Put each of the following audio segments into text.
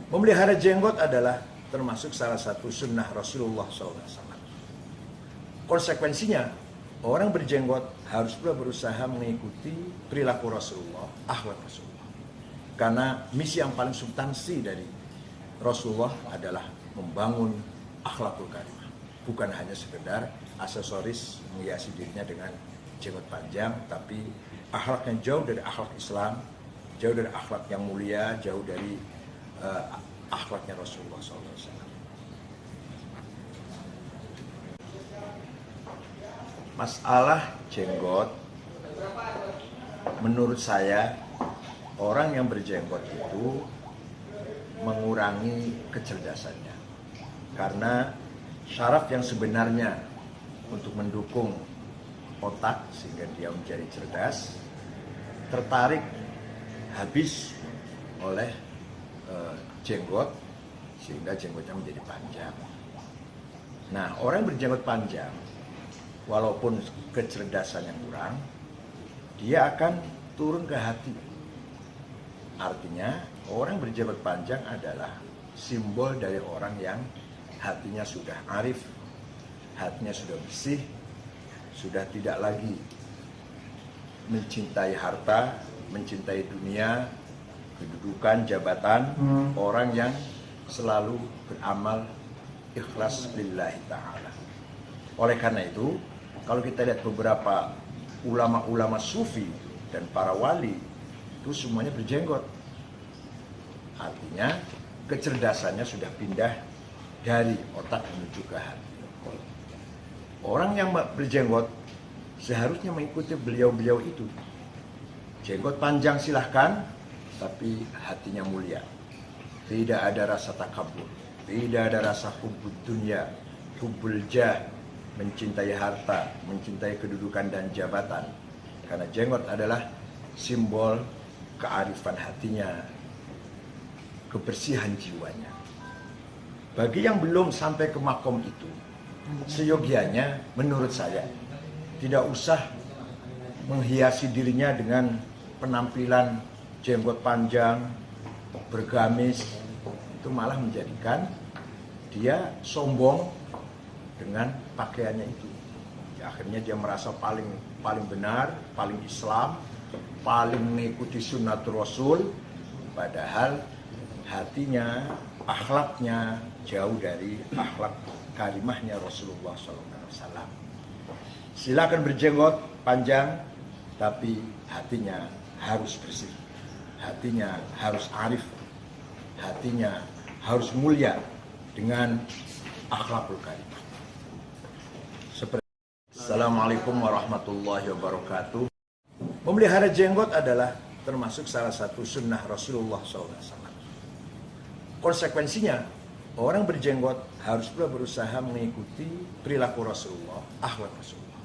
Memelihara jenggot adalah termasuk salah satu sunnah Rasulullah SAW. Konsekuensinya, orang berjenggot harus pula berusaha mengikuti perilaku Rasulullah, akhlak Rasulullah. Karena misi yang paling substansi dari Rasulullah adalah membangun akhlakul karimah. Bukan hanya sekedar aksesoris menghiasi dirinya dengan jenggot panjang, tapi akhlak yang jauh dari akhlak Islam, jauh dari akhlak yang mulia, jauh dari akhlaknya Rasulullah SAW. Masalah jenggot, menurut saya orang yang berjenggot itu mengurangi kecerdasannya. Karena syaraf yang sebenarnya untuk mendukung otak sehingga dia menjadi cerdas tertarik habis oleh jenggot sehingga jenggotnya menjadi panjang. Nah, orang berjenggot panjang walaupun kecerdasannya kurang, dia akan turun ke hati. Artinya, orang berjenggot panjang adalah simbol dari orang yang hatinya sudah arif, hatinya sudah bersih, sudah tidak lagi mencintai harta, mencintai dunia, kedudukan, jabatan, orang yang selalu beramal ikhlas lillahi ta'ala. Oleh karena itu, kalau kita lihat beberapa ulama-ulama sufi dan para wali, itu semuanya berjenggot. Artinya, kecerdasannya sudah pindah dari otak menuju ke hati. Orang yang berjenggot seharusnya mengikuti beliau-beliau itu. Jenggot panjang silahkan, tapi hatinya mulia. Tidak ada rasa takabur, tidak ada rasa hubbud dunya, hubbul jah, mencintai harta, mencintai kedudukan dan jabatan. Karena jenggot adalah simbol kearifan hatinya, kebersihan jiwanya. Bagi yang belum sampai ke makom itu, seyogianya menurut saya tidak usah menghiasi dirinya dengan penampilan jenggot panjang, bergamis, itu malah menjadikan dia sombong dengan pakaiannya itu. Akhirnya dia merasa paling benar, paling Islam, paling mengikuti sunnatul Rasul, padahal hatinya, akhlaknya jauh dari akhlak karimahnya Rasulullah SAW. Silakan berjenggot panjang, tapi hatinya harus bersih, hatinya harus arif, hatinya harus mulia dengan akhlakul karimah. Assalamualaikum warahmatullahi wabarakatuh. Memelihara jenggot adalah termasuk salah satu sunnah Rasulullah SAW. Konsekuensinya, orang berjenggot harus pula berusaha mengikuti perilaku Rasulullah, akhlak Rasulullah.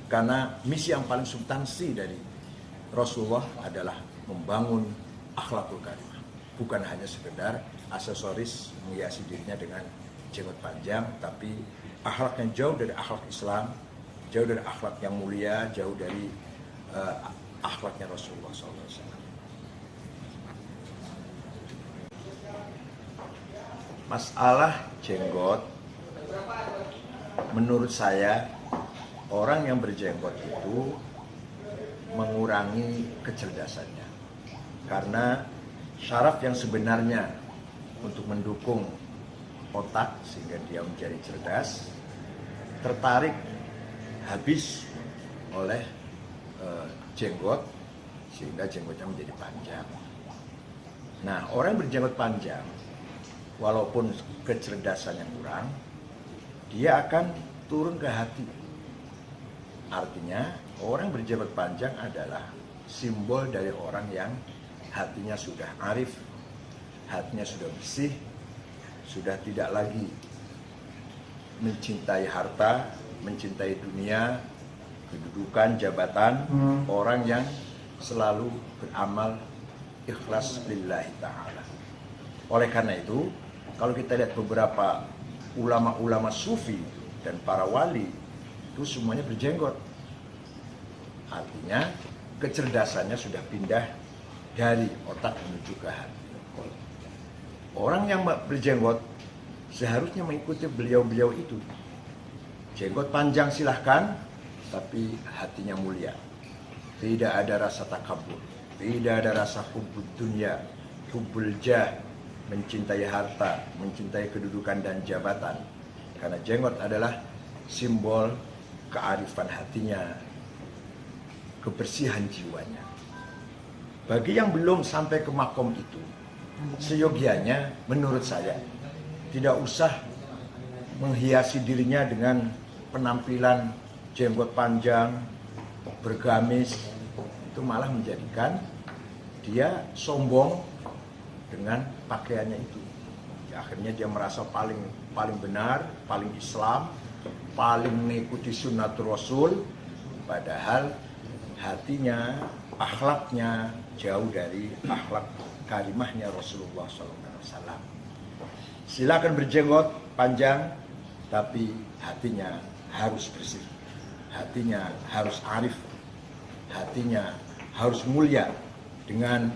Karena misi yang paling substansi dari Rasulullah adalah membangun akhlakul karimah. Bukan hanya sekedar aksesoris menghiasi dirinya dengan jenggot panjang, tapi akhlak yang jauh dari akhlak Islam, jauh dari akhlak yang mulia, jauh dari akhlaknya Rasulullah SAW. Masalah jenggot, menurut saya orang yang berjenggot itu mengurangi kecerdasannya. Karena syaraf yang sebenarnya untuk mendukung otak sehingga dia menjadi cerdas tertarik habis oleh jenggot sehingga jenggotnya menjadi panjang. Nah, orang berjenggot panjang walaupun kecerdasannya kurang, dia akan turun ke hati. Artinya, orang berjenggot panjang adalah simbol dari orang yang hatinya sudah arif, hatinya sudah bersih, sudah tidak lagi mencintai harta, mencintai dunia, kedudukan, jabatan, orang yang selalu beramal ikhlas lillahi ta'ala. Oleh karena itu, kalau kita lihat beberapa ulama-ulama sufi dan para wali, itu semuanya berjenggot. Artinya, kecerdasannya sudah pindah dari otak menuju ke hati. Orang yang berjenggot seharusnya mengikuti beliau-beliau itu. Jenggot panjang silahkan, tapi hatinya mulia. Tidak ada rasa takabur, tidak ada rasa hubbud dunya, hubbul jah, mencintai harta, mencintai kedudukan dan jabatan. Karena jenggot adalah simbol kearifan hatinya, kebersihan jiwanya. Bagi yang belum sampai ke makom itu, seyogianya menurut saya tidak usah menghiasi dirinya dengan penampilan jenggot panjang, bergamis. Itu malah menjadikan dia sombong dengan pakaiannya itu. Akhirnya dia merasa paling benar, paling Islam, paling mengikuti sunnah Rasul, padahal hatinya, akhlaknya jauh dari akhlak karimahnya Rasulullah SAW. Silakan berjenggot panjang, tapi hatinya harus bersih, hatinya harus arif, hatinya harus mulia dengan